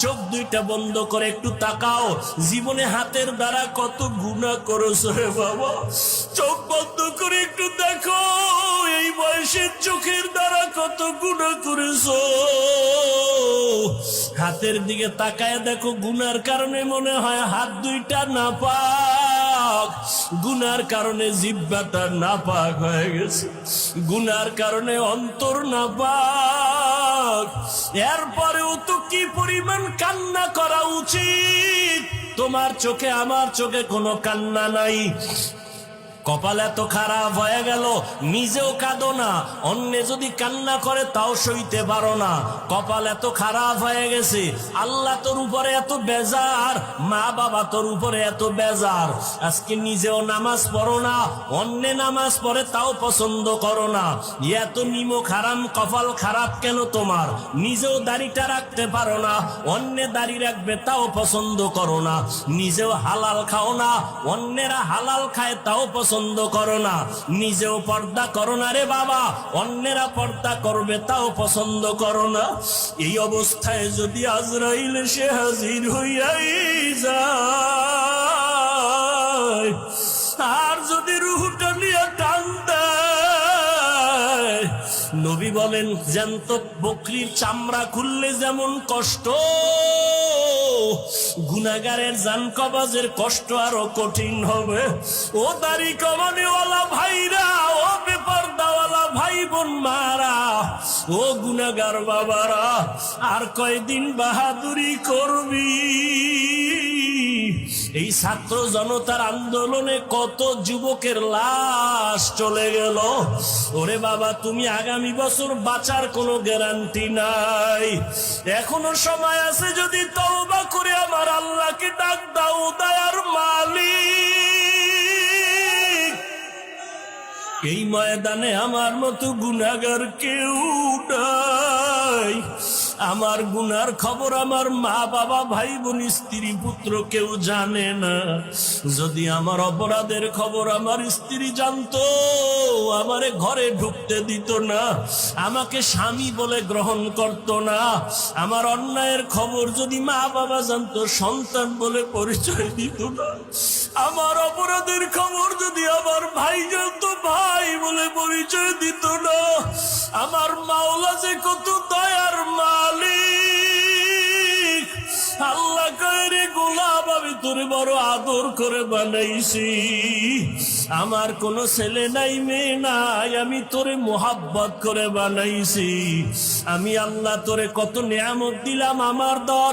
চোখ দুইটা বন্ধ করে একটু তাকাও, জীবনে হাতের দ্বারা কত গুনাহ করেছো রে বাবা। চোখ বন্ধ করে একটু দেখো, এই বয়সের চোখের দ্বারা কত গুনাহ করেছো। হাতের দিকে তাকায় দেখো, গুনার কারণে মনে হয় হাত দুইটা নাপাক, গুনার কারণে জিহ্বাটা নাপাক হয়ে গেছে, গুনার কারণে অন্তর নাপাক। এরপরেও তো কি পরিমাণ কান্না করা উচিত। তোমার চোখে আমার চোখে কোনো কান্না নাই। কপাল এত খারাপ হয়ে গেল, নিজেও কাঁদো না, অন্যে যদি কান্না করে তাও সইতে পারো না। কপাল এত খারাপ হয়ে গেছে, আল্লাহ তোর উপরে এত বেজার, মা বাবা তোর উপরে এত বেজার। আজকে নিজেও নামাজ পড়ো না, অন্যে নামাজ পড়ে তাও পছন্দ করো না। এত নিমক হারাম কপাল খারাপ কেন তোমার? নিজেও দাড়িটা রাখতে পারো না, অন্যে দাড়ি রাখবে তাও পছন্দ করো না। নিজেও হালাল খাও না, অন্যেরা হালাল খায় তাও পছন্দ করো না। নিজেও পর্দা করো না রে বাবা, অন্যেরা পর্দা করবে তাও পছন্দ করো না। এই অবস্থায় যদি আজরাইল এসে হাজির হইয়াই যায়, আর যদি রুহটা নিয়ে টান দেয়, নবী বলেন জ্যান্ত বকরির চামড়া খুললে যেমন কষ্ট, গুনাহগারের জান কবাজের কষ্ট আরো কঠিন হবে। ও দাড়ি কমানেওয়ালা ভাইরা, ও বেপরদাওয়ালা ভাই বোন মারা, ও গুনাহগার বাবারা, আর কয়দিন বাহাদুরি করবি? এই ছাত্র জনতার আন্দোলনে কত যুবকের লাশ চলে গেল। ওরে বাবা, তুমি আগামী বছর বাঁচার কোনো গ্যারান্টি নাই। এখনো সময় আছে, যদি তওবা করে আমার আল্লাহকে ডাক দাও, দয়ার মালিক। এই ময়দানে আমার মতো গুনাহগার কেউ নাই। আমার গুনার খবর আমার মা বাবা ভাই বোন স্ত্রী পুত্র কেউ জানে না। যদি আমার অপরাধের খবর আমার স্ত্রী জানতো, আমারে ঘরে ঢুকতে দিত না, আমাকে স্বামী বলে গ্রহণ করত না। আমার অন্যায়ের খবর যদি মা বাবা জানতো, সন্তান বলে পরিচয় দিত না। আমার অপরাধের খবর যদি আমার ভাই জানতো, ভাই বলে পরিচয় দিত না। আমার মাওলা যে কত দয়ার মালিক। আল্লাহ কয় রে গোলাম, আমি তোরে বড় আদর করে বানাইছি। আমার কোনো ছেলে নাই মেয়ে নাই, আমি তোরে মোহাব্বত করে বানাইছি। আমি আল্লাহ তোরে কত নিয়ামত দিলাম, আমার দেওয়া